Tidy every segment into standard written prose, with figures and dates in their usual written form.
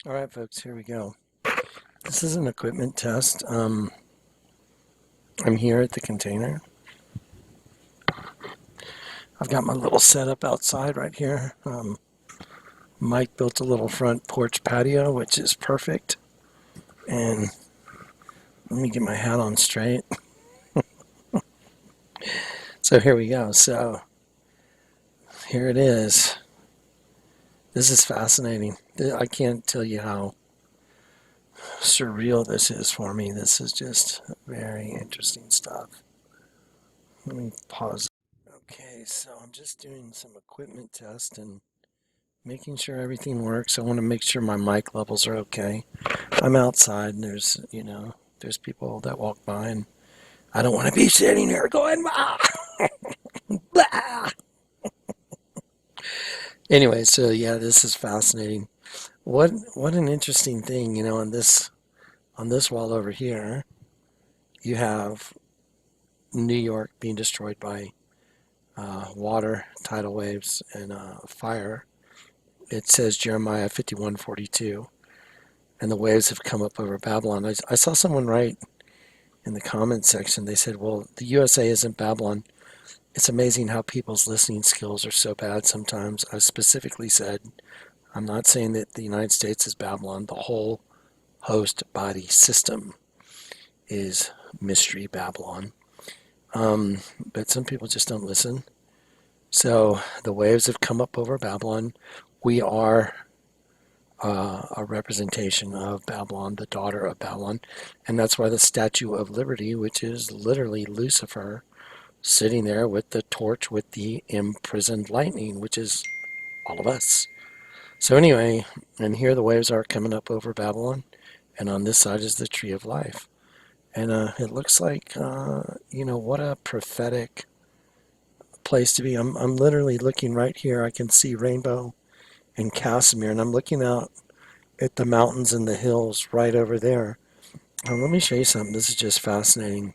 All right, folks, here we go. This is an equipment test. I'm here at the container. I've got my little setup outside right here. Mike built a little front porch patio, which is perfect. And let me get my hat on straight. So here we go. So here it is. This is fascinating. I can't tell you how surreal this is for me. This is just very interesting stuff. Let me pause. Okay, so I'm just doing some equipment test and making sure everything works. I want to make sure my mic levels are okay. I'm outside and there's people that walk by and I don't want to be sitting here going, ah, blah. Anyway, so yeah, this is fascinating. What an interesting thing, on this wall over here, you have New York being destroyed by water, tidal waves, and fire. It says Jeremiah 51:42, and the waves have come up over Babylon. I saw someone write in the comments section, they said, well, the USA isn't Babylon. It's amazing how people's listening skills are so bad sometimes. I specifically said, I'm not saying that the United States is Babylon. The whole host body system is Mystery Babylon. But some people just don't listen. So the waves have come up over Babylon. We are a representation of Babylon, the daughter of Babylon. And that's why the Statue of Liberty, which is literally Lucifer, sitting there with the torch with the imprisoned lightning, which is all of us. So anyway, and here the waves are coming up over Babylon, and on this side is the tree of life. And it looks like, what a prophetic place to be. I'm literally looking right here. I can see Rainbow and Casimir, and I'm looking out at the mountains and the hills right over there. Let me show you something. This is just fascinating.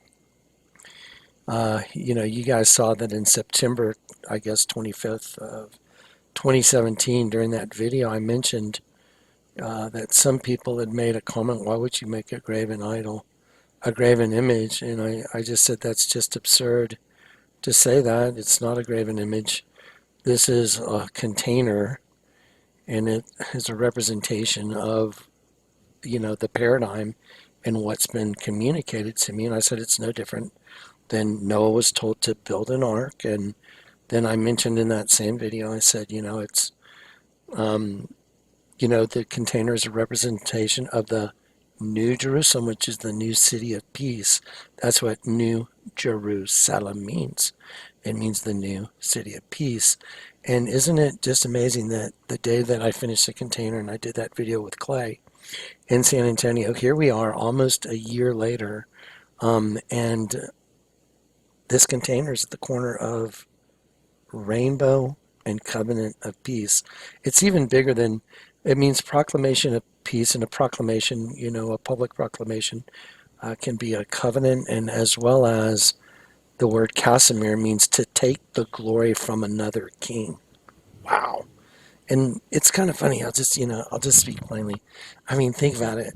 You guys saw that in September, I guess 25th of 2017, during that video, I mentioned that some people had made a comment, why would you make a graven idol, a graven image? And I just said that's just absurd to say that. It's not a graven image. This is a container, and it is a representation of, the paradigm and what's been communicated to me. And I said it's no different than Noah was told to build an ark. And then I mentioned in that same video, I said, it's, the container is a representation of the New Jerusalem, which is the new city of peace. That's what New Jerusalem means. It means the new city of peace. And isn't it just amazing that the day that I finished the container and I did that video with Clay in San Antonio, here we are almost a year later, and this container is at the corner of Rainbow and Covenant of Peace. It's even bigger than, it means proclamation of peace, and a proclamation, a public proclamation can be a covenant, and as well as the word Casimir means to take the glory from another king. Wow. And it's kind of funny. I'll just speak plainly. I mean, think about it.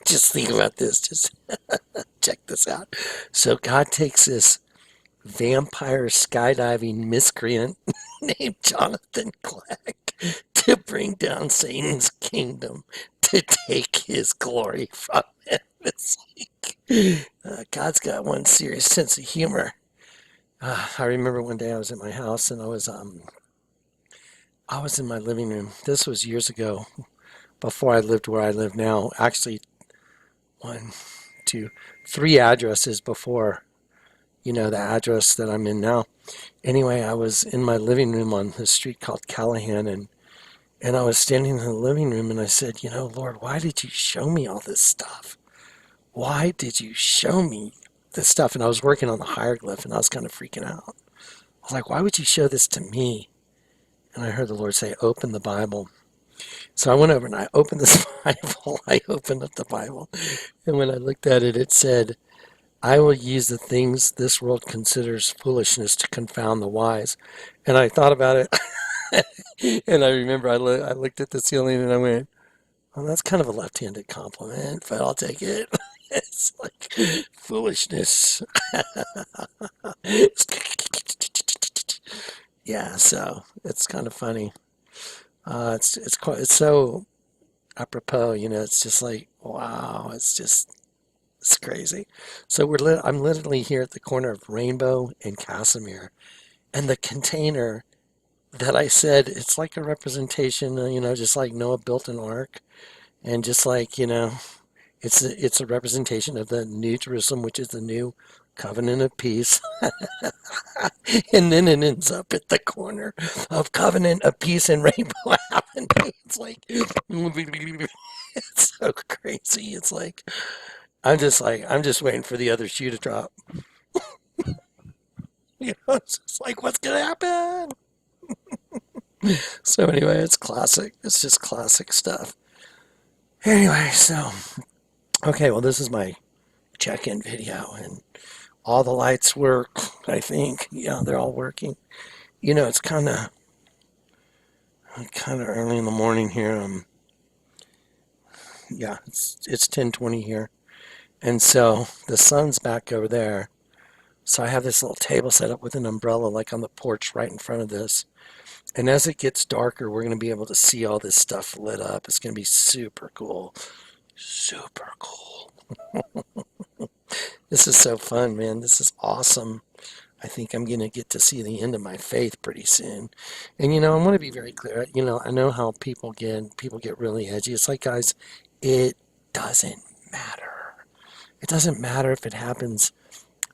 Just think about this. Just check this out. So God takes this vampire skydiving miscreant named Jonathan Clegg to bring down Satan's kingdom to take his glory from him. It's like, God's got one serious sense of humor. I remember one day I was at my house and I was in my living room. This was years ago, before I lived where I live now. Actually, one, two, three addresses before, the address that I'm in now. Anyway, I was in my living room on the street called Callahan, and I was standing in the living room and I said, Lord, why did you show me all this stuff? Why did you show me this stuff? And I was working on the hieroglyph and I was kind of freaking out. I was like, why would you show this to me? And I heard the Lord say, open the Bible. So I went over and I opened this Bible. I opened up the Bible. And when I looked at it, it said, I will use the things this world considers foolishness to confound the wise. And I thought about it. And I remember I looked at the ceiling and I went, Well, that's kind of a left-handed compliment, but I'll take it. It's like foolishness. Yeah, so it's kind of funny. It's so apropos, it's just like wow, it's crazy. So I'm literally here at the corner of Rainbow and Casimir, and the container that I said it's like a representation, just like Noah built an ark, and just like it's a representation of the New Jerusalem, which is the new covenant of peace. And then it ends up at the corner of covenant of peace and rainbow happening. It's like it's so crazy. It's like I'm just waiting for the other shoe to drop. It's just like what's gonna happen? So anyway, it's classic. It's just classic stuff. Anyway, so okay, well this is my check-in video and all the lights work, I think. Yeah, they're all working. It's kind of early in the morning here. Yeah, it's 10:20 here. And so the sun's back over there. So I have this little table set up with an umbrella like on the porch right in front of this. And as it gets darker, we're going to be able to see all this stuff lit up. It's going to be super cool. Super cool. This is so fun, man. This is awesome. I think I'm going to get to see the end of my faith pretty soon. And I want to be very clear. I know how people get really edgy. It's like, guys, it doesn't matter. It doesn't matter if it happens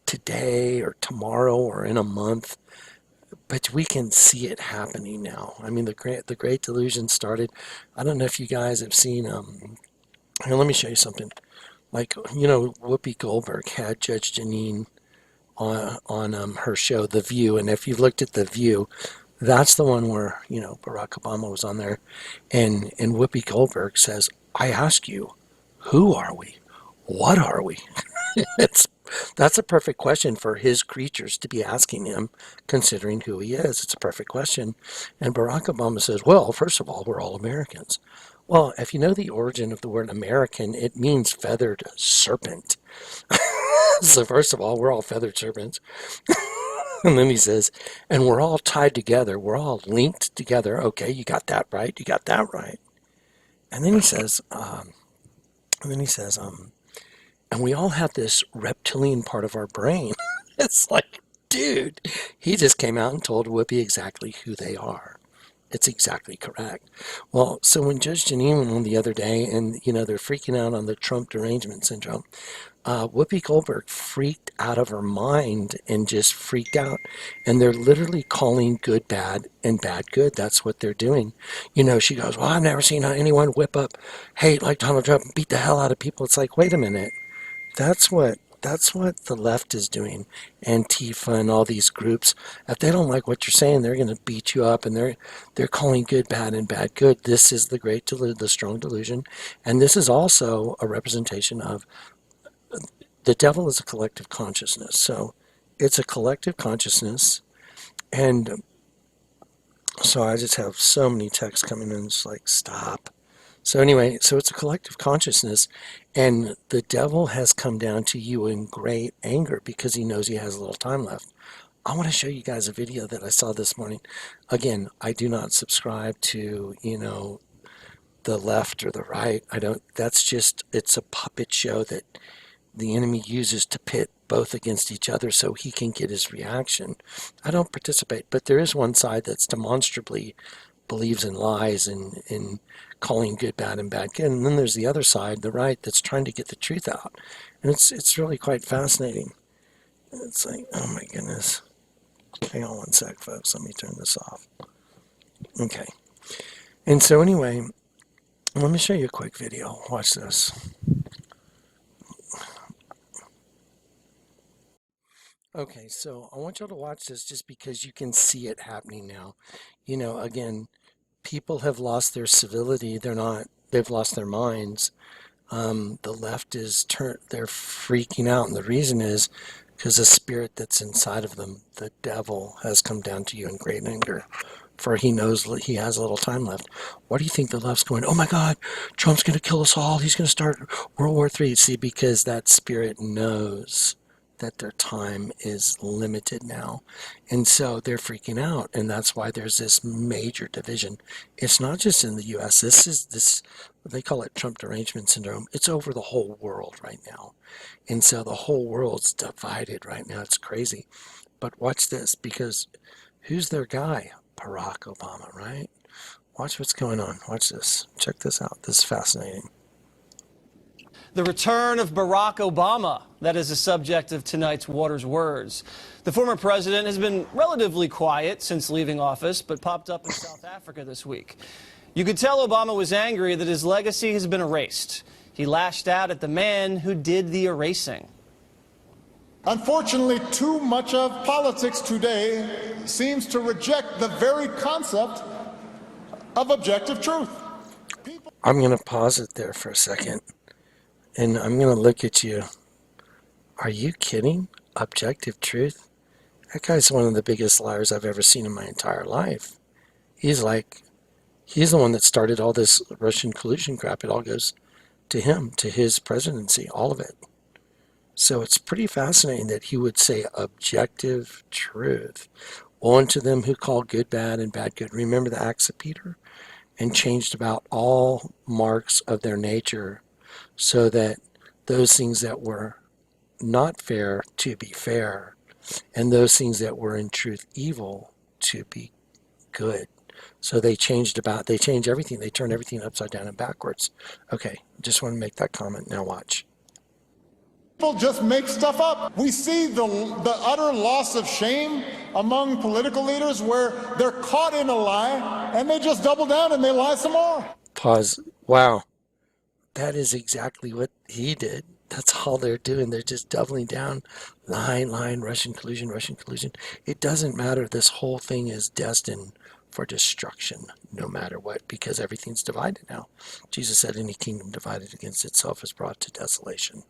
today or tomorrow or in a month, but we can see it happening now. I mean, the Great Delusion started. I don't know if you guys have seen here, let me show you something. Like, Whoopi Goldberg had Judge Janine on her show, The View. And if you've looked at The View, that's the one where, Barack Obama was on there. And Whoopi Goldberg says, I ask you, who are we? What are we? it's That's a perfect question for his creatures to be asking him, considering who he is. It's a perfect question. And Barack Obama says, well, first of all, we're all Americans. Well, if you know the origin of the word American, it means feathered serpent. So first of all, we're all feathered serpents. And then he says, and we're all tied together. We're all linked together. Okay, you got that right. You got that right. And then he says, and we all have this reptilian part of our brain. It's like, dude, he just came out and told Whoopi exactly who they are. It's exactly correct. Well, so when Judge Janine went on the other day and, they're freaking out on the Trump derangement syndrome, Whoopi Goldberg freaked out of her mind and just freaked out. And they're literally calling good bad and bad good. That's what they're doing. She goes, well, I've never seen anyone whip up hate like Donald Trump and beat the hell out of people. It's like, wait a minute. That's what the left is doing. Antifa and all these groups. If they don't like what you're saying, they're going to beat you up, and they're calling good bad and bad good. This is the strong delusion, and this is also a representation of the devil is a collective consciousness. So it's a collective consciousness, and so I just have so many texts coming in. It's like stop. So anyway, so it's a collective consciousness, and the devil has come down to you in great anger because he knows he has a little time left. I want to show you guys a video that I saw this morning. Again, I do not subscribe to, the left or the right. I don't, that's just, it's a puppet show that the enemy uses to pit both against each other so he can get his reaction. I don't participate, but there is one side that's demonstrably believes in lies and in calling good bad and bad good. And then there's the other side, the right, that's trying to get the truth out. And it's really quite fascinating. It's like, oh my goodness. Hang on one sec, folks. Let me turn this off. Okay. And so anyway, let me show you a quick video. Watch this. Okay, so I want y'all to watch this just because you can see it happening now. Again, people have lost their civility. They've lost their minds. The left they're freaking out. And the reason is because the spirit that's inside of them, the devil, has come down to you in great anger. for he knows he has a little time left. Why do you think the left's going, oh my God, Trump's going to kill us all. He's going to start World War III. See, because that spirit knows that their time is limited now. And so they're freaking out. And that's why there's this major division. It's not just in the US. This, they call it Trump derangement syndrome. It's over the whole world right now. And so the whole world's divided right now. It's crazy. But watch this, because who's their guy? Barack Obama, right? Watch what's going on. Watch this. Check this out. This is fascinating. The return of Barack Obama, that is the subject of tonight's Waters Words. The former president has been relatively quiet since leaving office, but popped up in South Africa this week. You could tell Obama was angry that his legacy has been erased. He lashed out at the man who did the erasing. Unfortunately, too much of politics today seems to reject the very concept of objective truth. I'm going to pause it there for a second. And I'm going to look at you. Are you kidding? Objective truth? That guy's one of the biggest liars I've ever seen in my entire life. He's the one that started all this Russian collusion crap. It all goes to him, to his presidency, all of it. So it's pretty fascinating that he would say objective truth. Woe unto them who call good bad and bad good. Remember the Acts of Peter? And changed about all marks of their nature, so that those things that were not fair to be fair, and those things that were in truth evil to be good. So they changed everything. They turned everything upside down and backwards. Okay, just want to make that comment. Now watch. People just make stuff up. We see the utter loss of shame among political leaders where they're caught in a lie and they just double down and they lie some more. Pause. Wow. That is exactly what he did. That's all they're doing. They're just doubling down. Lying, Russian collusion. It doesn't matter. This whole thing is destined for destruction, no matter what, because everything's divided now. Jesus said any kingdom divided against itself is brought to desolation.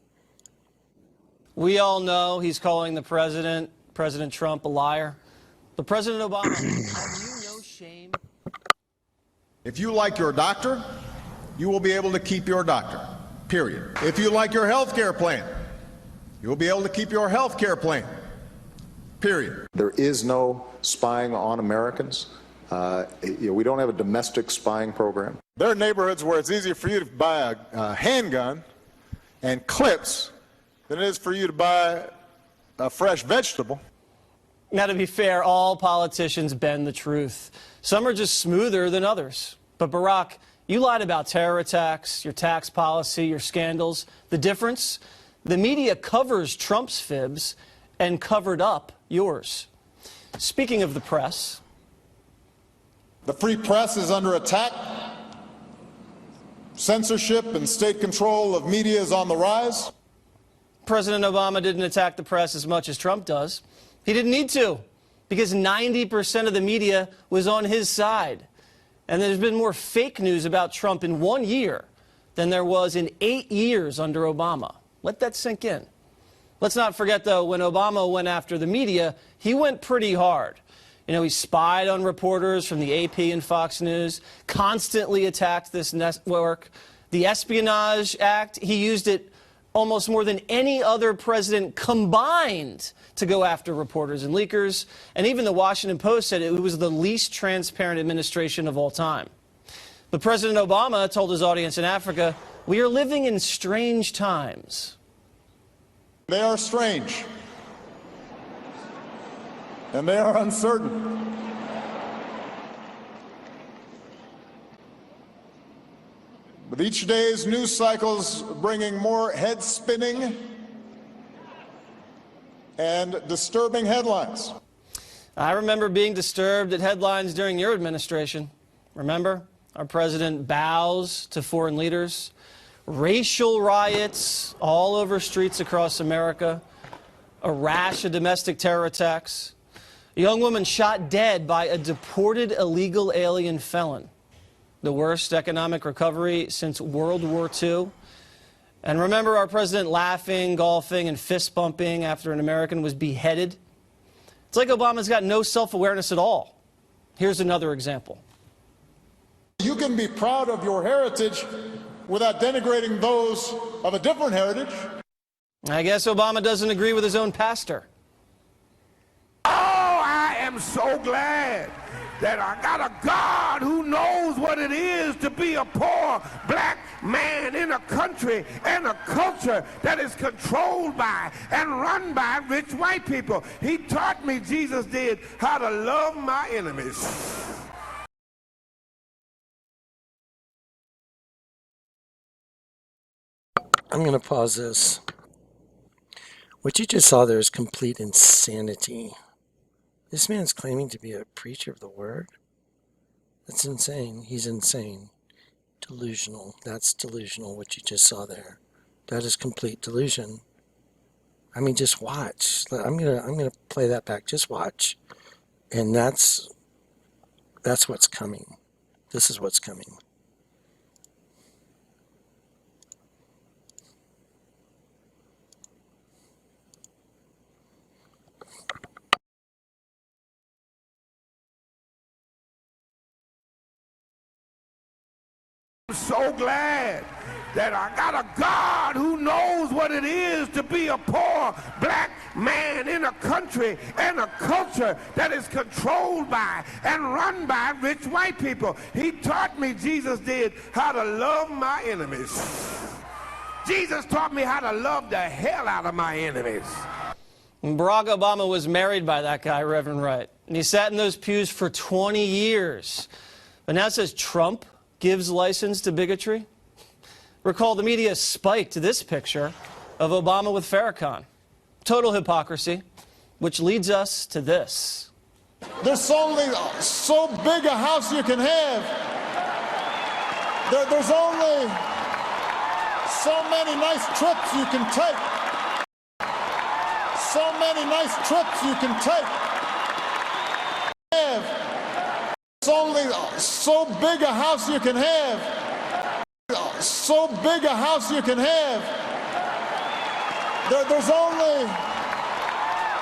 We all know he's calling the President Trump, a liar. But President Obama, have you no shame? If you like your doctor, you will be able to keep your doctor, period. If you like your health care plan, you will be able to keep your health care plan, period. There is no spying on Americans. We don't have a domestic spying program. There are neighborhoods where it's easier for you to buy a handgun and clips than it is for you to buy a fresh vegetable. Now, to be fair, all politicians bend the truth. Some are just smoother than others. But Barack, you lied about terror attacks, your tax policy, your scandals. The difference? The media covers Trump's fibs and covered up yours. Speaking of the press. The free press is under attack. Censorship and state control of media is on the rise. President Obama didn't attack the press as much as Trump does. He didn't need to, because 90% of the media was on his side. And there's been more fake news about Trump in 1 year than there was in 8 years under Obama. Let that sink in. Let's not forget, though, when Obama went after the media, he went pretty hard. You know, he spied on reporters from the AP and Fox News, constantly attacked this network. The Espionage Act, he used it almost more than any other president combined to go after reporters and leakers. And even the Washington Post said it was the least transparent administration of all time. But President Obama told his audience in Africa, "We are living in strange times." They are strange. And they are uncertain. With each day's news cycles bringing more head spinning and disturbing headlines. I remember being disturbed at headlines during your administration. Remember? Our president bows to foreign leaders. Racial riots all over streets across America. A rash of domestic terror attacks. A young woman shot dead by a deported illegal alien felon. The worst economic recovery since World War II. And remember our president laughing, golfing, and fist bumping after an American was beheaded? It's like Obama's got no self-awareness at all. Here's another example. You can be proud of your heritage without denigrating those of a different heritage. I guess Obama doesn't agree with his own pastor. Oh, I am so glad that I got a God who knows what it is to be a poor black man in a country and a culture that is controlled by and run by rich white people. He taught me, Jesus did, how to love my enemies. I'm going to pause this. What you just saw there is complete insanity. This man's claiming to be a preacher of the word. That's insane. He's insane. Delusional. That's delusional, what you just saw there. That is complete delusion. I mean, just watch. I'm gonna play that back. Just watch. And that's what's coming. This is what's coming. I'm so glad that I got a God who knows what it is to be a poor black man in a country and a culture that is controlled by and run by rich white people. He taught me, Jesus did, how to love my enemies. Jesus taught me how to love the hell out of my enemies. Barack Obama was married by that guy, Reverend Wright. And he sat in those pews for 20 years. But now it says Trump gives license to bigotry. Recall, the media spiked this picture of Obama with Farrakhan. Total hypocrisy, which leads us to this. There's only so big a house you can have. There's only so many nice trips you can take. So many nice trips you can take. There's only so big a house you can have. So big a house you can have. There's only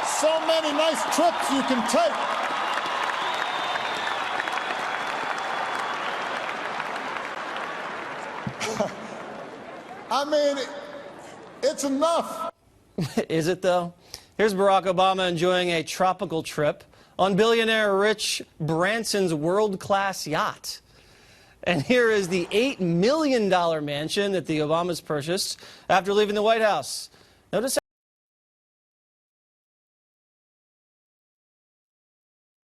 so many nice trips you can take. I mean, it's enough. Is it, though? Here's Barack Obama enjoying a tropical trip on billionaire Rich Branson's world-class yacht. And here is the $8 million mansion that the Obamas purchased after leaving the White House. Notice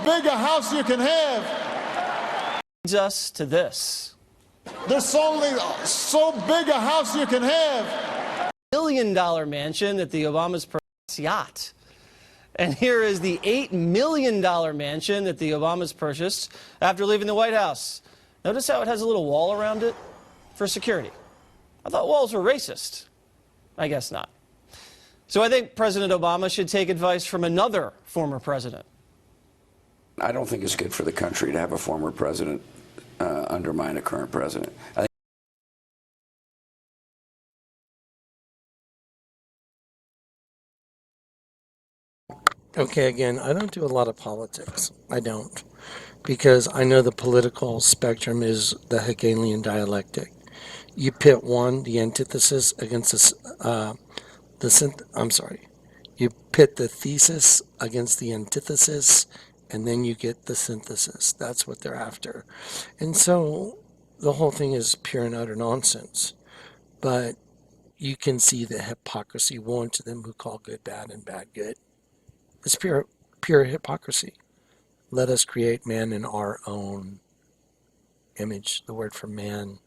How big a house you can have. leads us to this. There's only so big a house you can have. $1 million mansion that the Obamas purchased yacht. And here is the $8 million mansion that the Obamas purchased after leaving the White House. Notice how it has a little wall around it for security. I thought walls were racist. I guess not. So I think President Obama should take advice from another former president. I don't think it's good for the country to have a former president undermine a current president. I think Okay, again, I don't do a lot of politics. I don't. Because I know the political spectrum is the Hegelian dialectic. You pit one, the antithesis, against you pit the thesis against the antithesis, and then you get the synthesis. That's what they're after. And so the whole thing is pure and utter nonsense. But you can see the hypocrisy. Woe unto them who call good bad and bad good. It's pure hypocrisy. Let us create man in our own image. The word for man,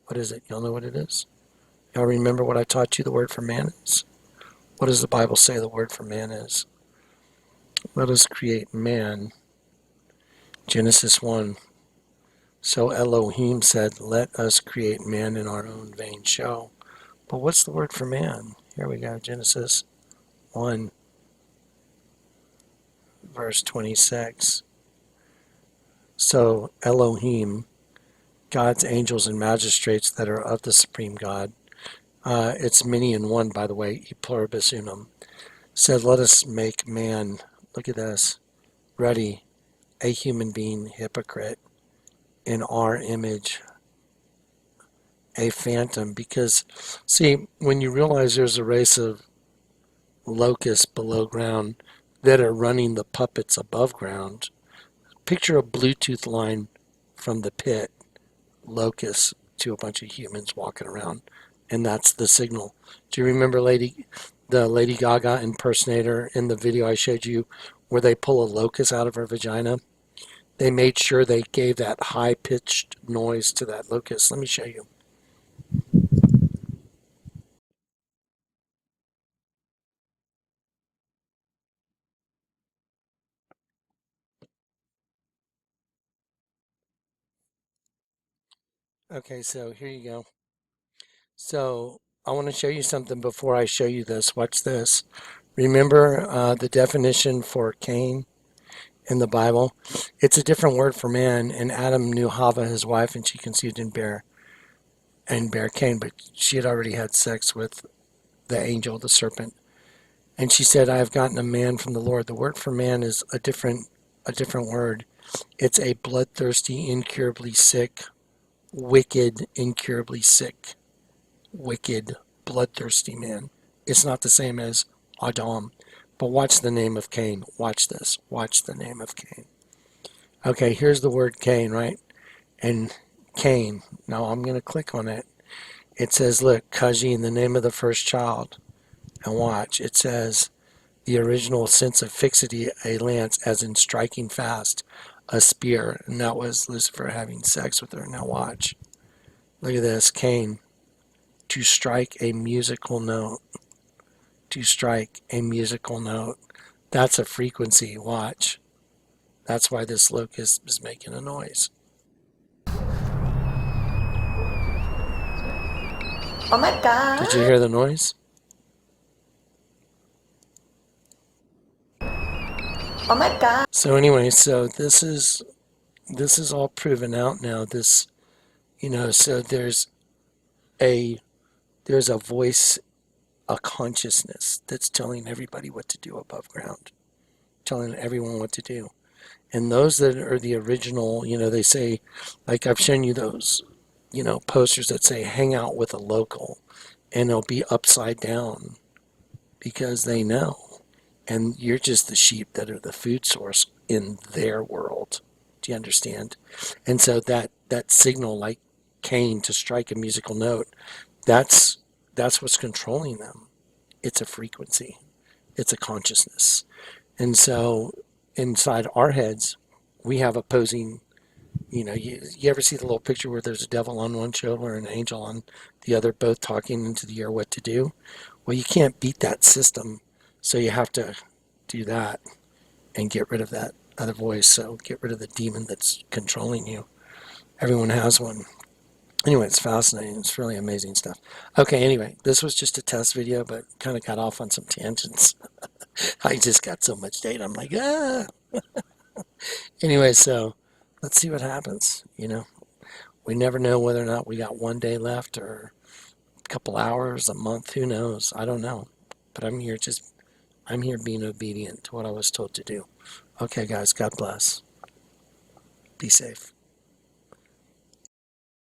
what is it? Y'all know what it is? Y'all remember what I taught you the word for man is? What does the Bible say the word for man is? Let us create man. Genesis 1. So Elohim said, let us create man in our own vain show. But what's the word for man? Here we go, Genesis 1. Verse 26. So Elohim, God's angels and magistrates that are of the supreme God, it's many in one, by the way, e pluribus unum, said, let us make man, look at this, ready, a human being hypocrite in our image, a phantom. Because, see, when you realize there's a race of locusts below ground that are running the puppets above ground, picture a Bluetooth line from the pit, locusts to a bunch of humans walking around, and that's the signal. Do you remember the Lady Gaga impersonator in the video I showed you where they pull a locust out of her vagina? They made sure they gave that high-pitched noise to that locust. Let me show you. Okay, so here you go. So I want to show you something before I show you this. Watch this. Remember the definition for Cain in the Bible? It's a different word for man, and Adam knew Hava, his wife, and she conceived and bare Cain, but she had already had sex with the angel, the serpent. And she said, I have gotten a man from the Lord. The word for man is a different word. It's a bloodthirsty, incurably sick, wicked, incurably sick, wicked, bloodthirsty man. It's not the same as Adam. But watch the name of Cain. Watch this. Watch the name of Cain. Okay, here's the word Cain, right? And Cain. Now I'm going to click on it. It says, look, Kajin, the name of the first child. And watch. It says, the original sense of fixity, a lance, as in striking fast, a spear. And that was Lucifer having sex with her. Now watch. Look at this. Cain. To strike a musical note. To strike a musical note. That's a frequency. Watch. That's why this locust is making a noise. Oh my God. Did you hear the noise? Oh my God. So anyway, so this is all proven out now. This, so there's a voice, a consciousness that's telling everybody what to do above ground, telling everyone what to do. And those that are the original, they say, like I've shown you those, posters that say hang out with a local, and they'll be upside down because they know. And you're just the sheep that are the food source in their world. Do you understand? And so that signal, like Cain to strike a musical note, that's what's controlling them. It's a frequency. It's a consciousness. And so inside our heads, we have opposing, you ever see the little picture where there's a devil on one shoulder and an angel on the other, both talking into the air what to do? Well, you can't beat that system. So you have to do that and get rid of that other voice. So get rid of the demon that's controlling you. Everyone has one. Anyway, it's fascinating. It's really amazing stuff. Okay, anyway, this was just a test video, but kind of got off on some tangents. I just got so much data. I'm like, ah. Anyway, so let's see what happens. We never know whether or not we got one day left or a couple hours, a month, who knows? I don't know. But I'm here being obedient to what I was told to do. Okay, guys, God bless. Be safe.